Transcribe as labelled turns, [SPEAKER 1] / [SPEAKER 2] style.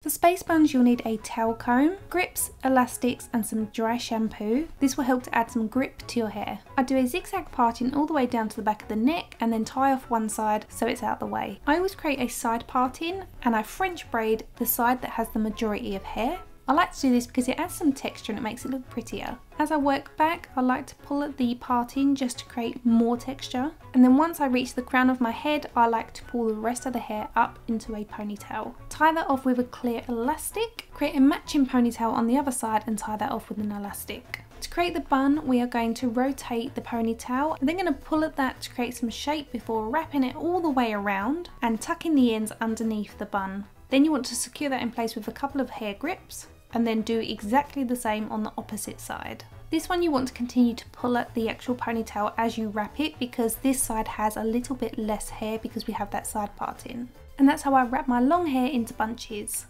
[SPEAKER 1] For space buns, you'll need a tail comb, grips, elastics and some dry shampoo. This will help to add some grip to your hair. I do a zigzag parting all the way down to the back of the neck and then tie off one side so it's out the way. I always create a side parting and I French braid the side that has the majority of hair. I like to do this because it adds some texture and it makes it look prettier. As I work back, I like to pull at the parting just to create more texture. And then once I reach the crown of my head, I like to pull the rest of the hair up into a ponytail. Tie that off with a clear elastic, create a matching ponytail on the other side and tie that off with an elastic. To create the bun, we are going to rotate the ponytail and then going to pull at that to create some shape before wrapping it all the way around and tucking the ends underneath the bun. Then you want to secure that in place with a couple of hair grips, and then do exactly the same on the opposite side. This one you want to continue to pull at the actual ponytail as you wrap it because this side has a little bit less hair because we have that side parting. And that's how I wrap my long hair into bunches.